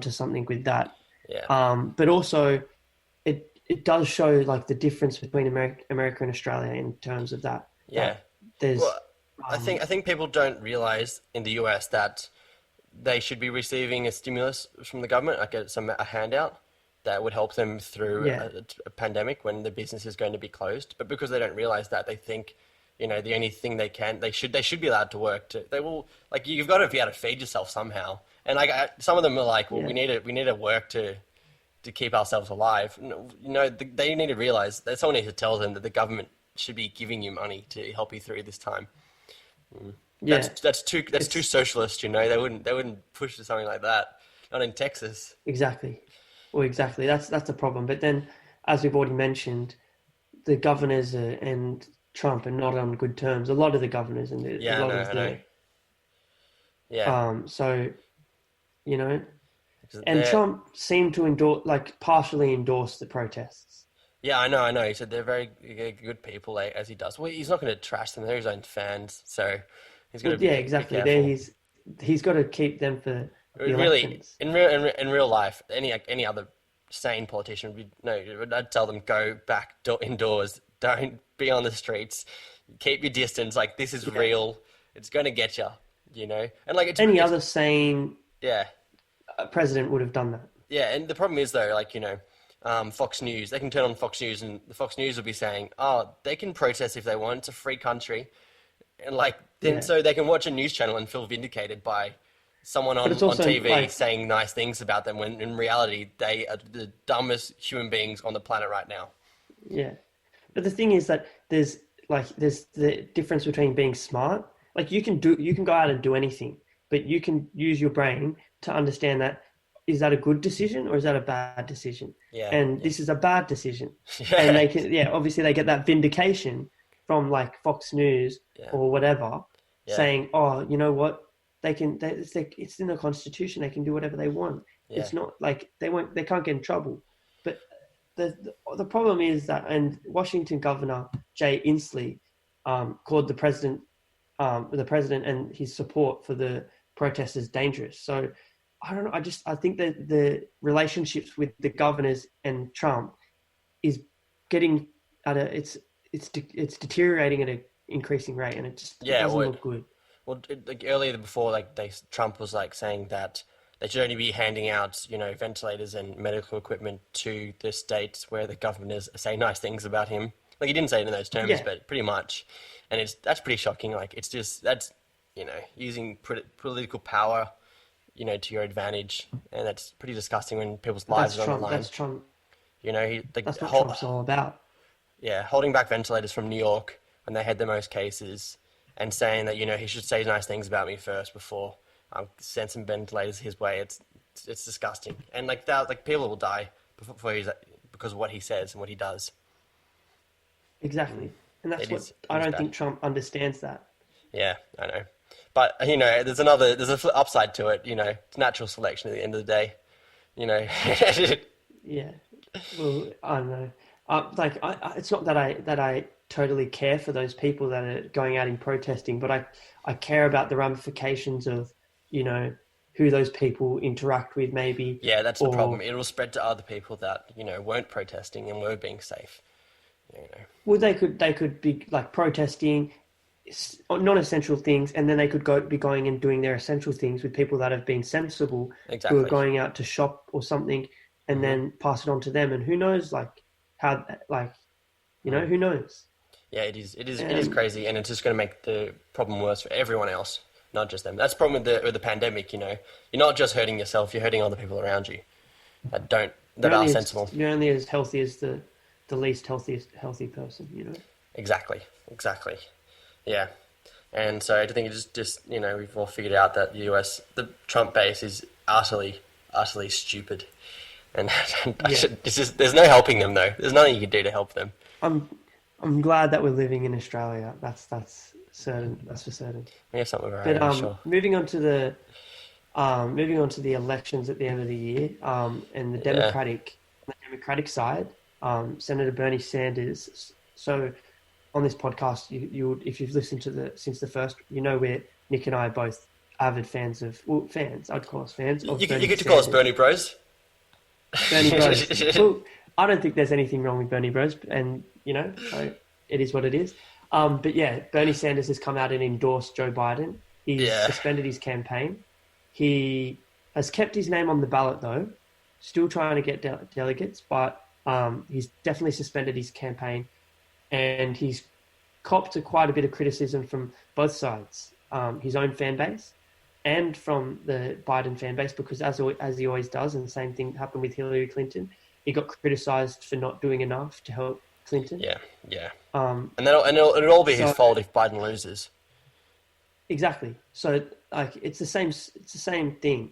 to something with that. Yeah. But also it does show like the difference between America and Australia in terms of that. Yeah. That there's Well, I think people don't realize in the US that they should be receiving a stimulus from the government, like a handout that would help them through yeah a pandemic when the business is going to be closed. But because they don't realize that, they think, the only thing they should be allowed to work. They will, like, you've got to be able to feed yourself somehow. And like some of them are like, well, yeah we need to work to keep ourselves alive. They need to realize that someone needs to tell them that the government should be giving you money to help you through this time. yeah. That's too It's socialist. They wouldn't push to something like that. Not in Texas. exactly. Well, exactly. That's the problem. But then, as we've already mentioned, the governors and Trump are not on good terms. A lot of the governors and a Yeah, I lot know, of I know. the Yeah, so you know, because and they're Trump seemed to endorse, like, partially endorse the protests. yeah, I know. He said they're very good people, like, as he does. Well, he's not going to trash them. They're his own fans, so he's got Well, to be yeah, be exactly. There careful. he's got to keep them for the Really, elections. in real life, any other sane politician would be no. I'd tell them go back indoors. Don't be on the streets. Keep your distance. Like this is Yeah. real. It's going to get you. And like Any it's other sane yeah. president would have done that. Yeah, and the problem is though, like Fox News. They can turn on Fox News, and the Fox News will be saying, "Oh, they can protest if they want. It's a free country," and like then Yeah, so they can watch a news channel and feel vindicated by someone but on it's on also TV like, saying nice things about them when in reality they are the dumbest human beings on the planet right now. yeah. But the thing is that there's the difference between being smart. Like you can go out and do anything, but you can use your brain to understand that is that a good decision or is that a bad decision? Yeah, And yeah, this is a bad decision. And yeah, obviously they get that vindication from like Fox News yeah, or whatever, yeah, saying, "Oh, you know what? It's in the Constitution. They can do whatever they want. yeah. It's not like they can't get in trouble." But the problem is that, and Washington Governor Jay Inslee called the president and his support for the protesters dangerous. So I don't know. I think that the relationships with the governors and Trump is getting at a it's deteriorating at an increasing rate, and it Yeah, doesn't well, look good. like earlier before, like Trump was like saying that they should only be handing out, ventilators and medical equipment to the states where the governors say nice things about him. Like he didn't say it in those terms, Yeah, but pretty much, and that's pretty shocking. Like it's just that's using political power, to your advantage, and that's pretty disgusting when people's but lives are on the line. That's Trump. He like That's what Trump's all about. yeah, holding back ventilators from New York when they had the most cases, and saying that he should say nice things about me first before send some ventilators his way. It's disgusting, and like people will die before because of what he says and what he does. Exactly, and that's It what is it I is don't bad. think Trump understands that. Yeah, I know, but there's a upside to it. It's natural selection at the end of the day. You know, Yeah. Well, I don't know. It's not that I totally care for those people that are going out and protesting, but I care about the ramifications of, you know, who those people interact with, maybe, yeah, that's the problem. or It will spread to other people that weren't protesting and were being safe. You know, well, they could be like protesting non-essential things, and then they could be going and doing their essential things with people that have been sensible, who are exactly. going out to shop or something, and Hmm. then pass it on to them. And who knows, like how, like who knows? Yeah, it is. It is Um, crazy, and it's just going to make the problem worse for everyone else, not just them. That's the problem with the pandemic. You're not just hurting yourself; you're hurting other people around you that are sensible. you're only as healthy as the least healthy person. Exactly, exactly. Yeah, and so I think it's just we've all figured out that the Trump base is utterly, utterly stupid, and Yeah. there's no helping them though. There's nothing you can do to help them. I'm I'm glad that we're living in Australia. That's certain. That's for certain. We have something of our But own, sure. moving on to the elections at the end of the year, and Yeah, the Democratic side, Senator Bernie Sanders. So on this podcast, if you've listened to since the first, where Nick and I both avid fans of, well, fans, I'd call us fans of You Bernie get to call us Sanders. Bernie Bros. Bernie Bros. Well, I don't think there's anything wrong with Bernie Bros, and so it is what it is. But yeah, Bernie Sanders has come out and endorsed Joe Biden. He's Yeah. suspended his campaign. He has kept his name on the ballot though, still trying to get delegates, but he's definitely suspended his campaign, and he's copped quite a bit of criticism from both sides, his own fan base and from the Biden fan base, because as he always does, and the same thing happened with Hillary Clinton, he got criticized for not doing enough to help Clinton. Yeah, yeah. Um, And it'll all be his so fault if Biden loses. exactly. So like it's the same thing.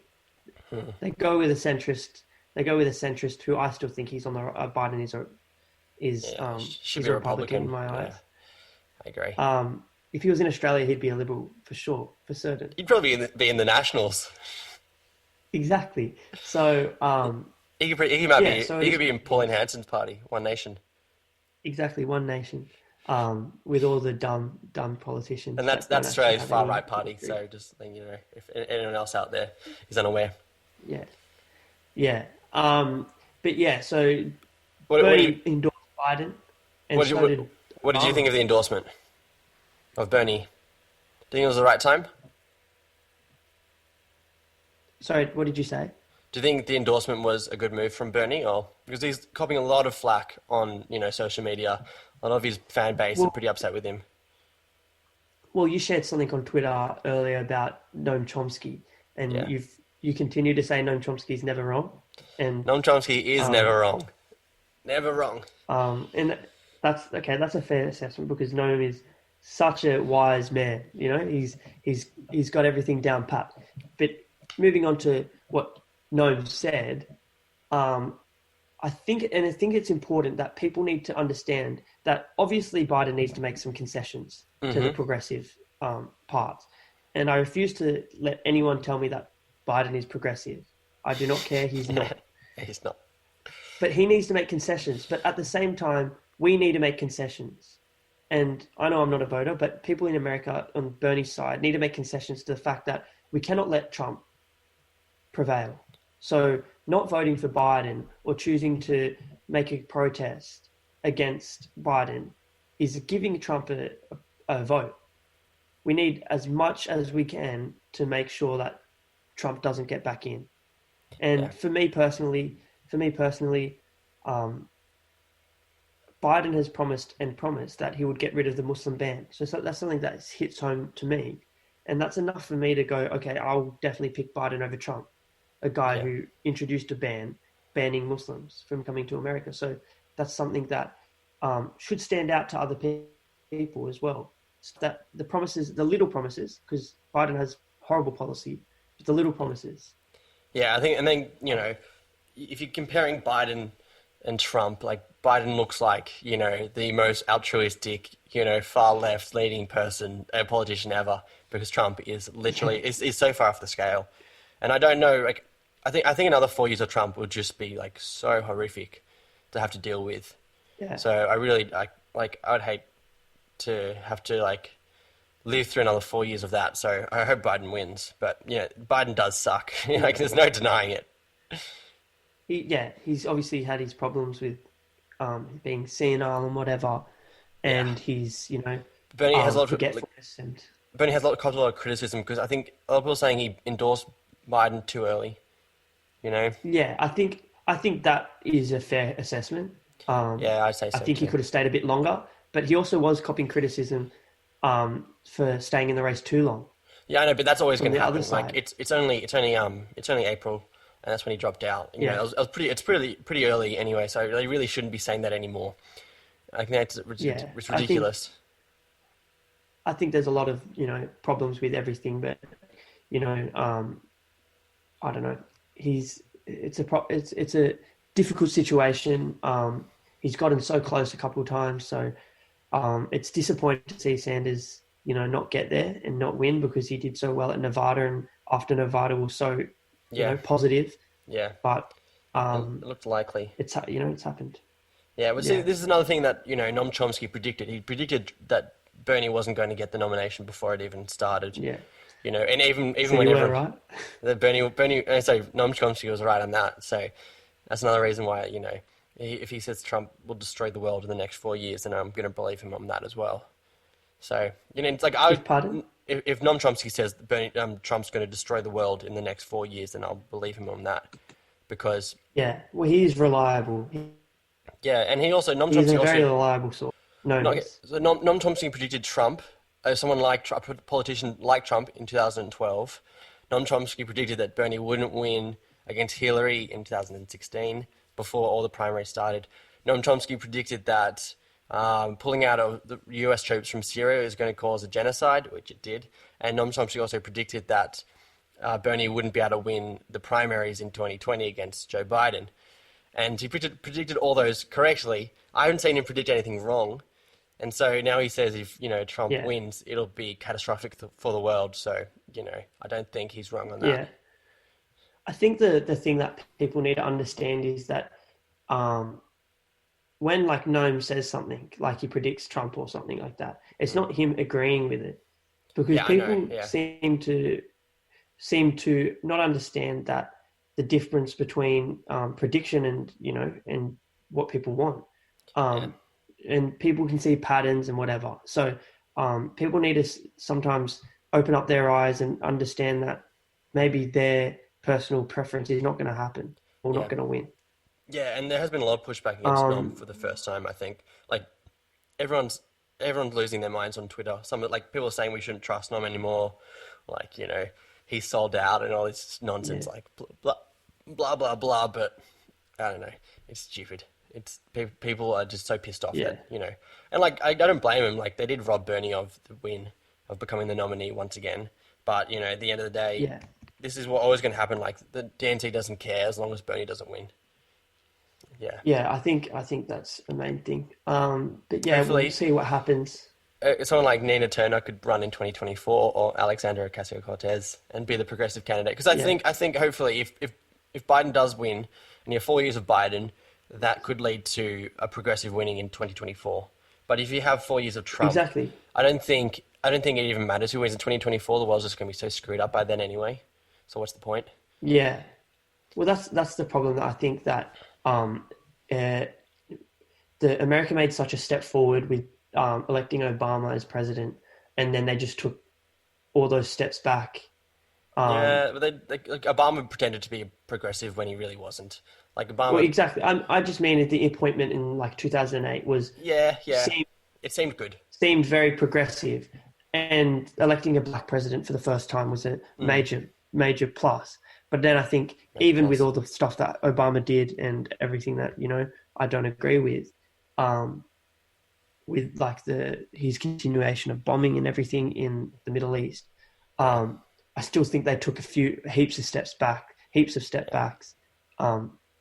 They go with a centrist. They go with a centrist who I still think he's on the Biden Should is be a a Republican in Republican. my Yeah, eyes. I agree. If he was in Australia, he'd be a liberal for sure, for certain. He'd probably be in the Nationals. Exactly. So He might yeah. be. So He could be in Pauline Hanson's party, One Nation. exactly one nation, with all the dumb politicians. And that don't that's actually Australia's have far any right party. history. So just letting you know, if anyone else out there is unaware. Yeah, yeah. But yeah. So What, what, do Bernie you, endorsed Biden, and what, do you- so did what did you think Obama. of the endorsement of Bernie? Do you think it was the right time? Sorry, what did you say? Do you think the endorsement was a good move from Bernie, or because he's copying a lot of flack on social media? A lot of his fan base are Well, pretty upset with him. well, you shared something on Twitter earlier about Noam Chomsky, Yeah, and you continue to say Noam Chomsky is never wrong, and Noam Chomsky is um, never wrong. Never wrong. and that's okay. That's a fair assessment because Noam is such a wise man. He's got everything down pat. But moving on to what Noam said, I think it's important that people need to understand that obviously Biden needs to make some concessions to the progressive parts, and I refuse to let anyone tell me that Biden is progressive. I do not care. He's not. He's not. But he needs to make concessions. But at the same time, we need to make concessions. And I know I'm not a voter, but people in America on Bernie's side need to make concessions to the fact that we cannot let Trump prevail. So not voting for Biden or choosing to make a protest against Biden is giving Trump a vote. We need as much as we can to make sure that Trump doesn't get back in. And Yeah. for me personally, Biden has promised that he would get rid of the Muslim ban. So that's something that hits home to me, and that's enough for me to go, okay, I'll definitely pick Biden over Trump, a guy Yeah. who introduced a ban banning Muslims from coming to America. So that's something that should stand out to other people as well. So that the little promises, because Biden has horrible policy, but the little promises. Yeah, I think, and then if you're comparing Biden and Trump, like Biden looks like the most altruistic, far left leading politician ever, because Trump is literally is so far off the scale, and I don't know, like I think another 4 years of Trump would just be like so horrific to have to deal with. Yeah. So I really I'd hate to have to live through another 4 years of that. So I hope Biden wins, but Biden does suck. Like there's no denying it. He's obviously had his problems with being senile and whatever, and Yeah. he's Bernie has a lot of forgetfulness and Bernie has copped a lot of criticism because I think a lot of people are saying he endorsed Biden too early. yeah, I think that is a fair assessment. Yeah, I'd say I so think he too. could have stayed a bit longer, but he also was copping criticism for staying in the race too long Yeah, I know, but that's always from going to the other happen. Like side. it's only April, and that's when he dropped out. Yeah, It's pretty early anyway, so they really shouldn't be saying that anymore. I think yeah. it's ridiculous. I think there's a lot of problems with everything, but I don't know. It's a difficult situation. He's gotten so close a couple of times, so it's disappointing to see Sanders, not get there and not win because he did so well at Nevada, and after Nevada was so, Yeah, positive. yeah, But it looked likely. it's happened. Yeah, but see, Yeah, this is another thing that Noam Chomsky predicted. He predicted that Bernie wasn't going to get the nomination before it even started. yeah. And even So when you were everyone, right. so Noam Chomsky was right on that. So that's another reason why, if he says Trump will destroy the world in the next 4 years, then I'm going to believe him on that as well. So, it's like If pardon? if Noam Chomsky says Trump's going to destroy the world in the next 4 years, then I'll believe him on that because, Yeah. Well, he is reliable. yeah, and Noam He is Chomsky a very also, reliable source, known not, as. so Noam Chomsky predicted Trump, someone like Trump, a politician like Trump in 2012. Noam Chomsky predicted that Bernie wouldn't win against Hillary in 2016 before all the primaries started. Noam Chomsky predicted that pulling out of the US troops from Syria is going to cause a genocide, which it did. And Noam Chomsky also predicted that Bernie wouldn't be able to win the primaries in 2020 against Joe Biden. And he predicted all those correctly. I haven't seen him predict anything wrong. And so now he says if, Trump Yeah. wins, it'll be catastrophic for the world. So, I don't think he's wrong on that. Yeah. I think the thing that people need to understand is that um, when like Noam says something, like he predicts Trump or something like that, it's not him agreeing with it because Yeah, I know. people Yeah. seem to not understand that the difference between prediction and and what people want. Yeah. Um, and people can see patterns and whatever. So people need to sometimes open up their eyes and understand that maybe their personal preference is not going to happen or not Yeah. going to win. Yeah, and there has been a lot of pushback against Nom Um, for the first time, I think. Like everyone's everyone's losing their minds on Twitter. Like people are saying we shouldn't trust Nom anymore. Like, he's sold out and all this nonsense yeah, like blah blah blah blah, but I don't know. It's stupid. It's people are just so pissed off yeah, that. And like I don't blame him. Like they did rob Bernie of the win of becoming the nominee once again. But, at the end of the day, yeah, this is what always going to happen. Like the DNC doesn't care as long as Bernie doesn't win. Yeah. yeah. I think that's the main thing. But yeah, we'll Hopefully, see what happens. someone like Nina Turner could run in 2024 or Alexandra Ocasio-Cortez and be the progressive candidate. Because I Yeah, think I think hopefully if Biden does win and you have 4 years of Biden, that could lead to a progressive winning in 2024. But if you have 4 years of Trump, exactly. I don't think it even matters who wins in 2024. The world's just going to be so screwed up by then anyway. So what's the point? Yeah. Well, that's the problem that I think that uh, the America made such a step forward with electing Obama as president, and then they just took all those steps back. Um, Yeah, but like Obama pretended to be a progressive when he really wasn't. Like well, Obama, exactly. I just mean that the appointment in like 2008 was yeah, yeah, seemed it seemed good. seemed very progressive, and electing a black president for the first time was a major plus. But then I think Major even with plus. all the stuff that Obama did and everything that I don't agree um, with like his continuation of bombing and everything in the Middle East, Yeah, I still think they took heaps of steps back, heaps of step yeah, backs,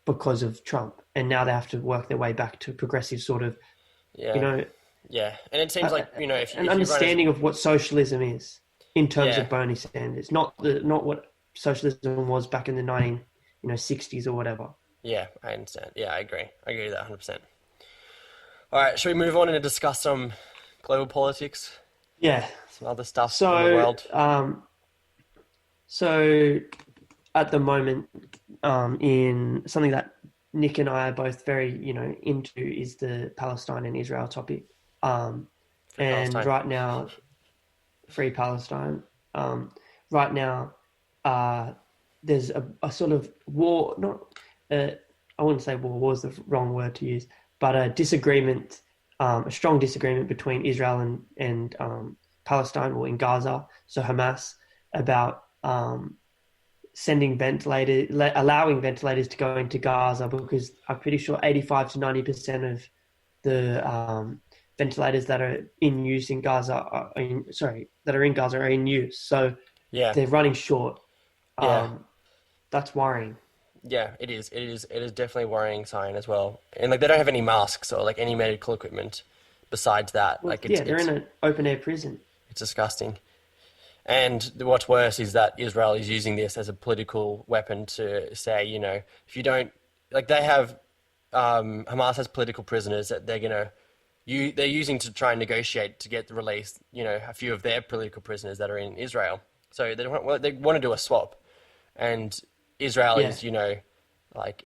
because of Trump, and now they have to work their way back to progressive sort of, you yeah, know, yeah. And it seems a, like if an if you run as understanding of what socialism is in terms yeah, of Bernie Sanders, not what socialism was back in the 60s or whatever. yeah, I understand. Yeah, I agree with that 100%. All right, should we move on and discuss some global politics, Yeah. some other stuff in the So, world? so at the moment, in something that Nick and I are both very, into is the Palestine and Israel topic. Um, Free and Palestine. right now, free Palestine. Right now, uh, there's a sort of war. Not, I wouldn't say war. War is the wrong word to use, but a disagreement, a strong disagreement between Israel and Palestine, or in Gaza, so Hamas, about allowing ventilators to go into Gaza, because I'm pretty sure 85 to 90% of the ventilators that are in use in Gaza that are in Gaza are in use. So Yeah, they're running short. yeah, That's worrying. yeah. It is. It is definitely a worrying sign as well. And like they don't have any masks or like any medical equipment besides that. Well, Like it's yeah, they're in an open air prison. it's disgusting. And what's worse is that Israel is using this as a political weapon to say, if you don't, like they have, Hamas has political prisoners that they're using to try and negotiate to get released, a few of their political prisoners that are in Israel. So they want to do a swap, and Israel Yeah. is, like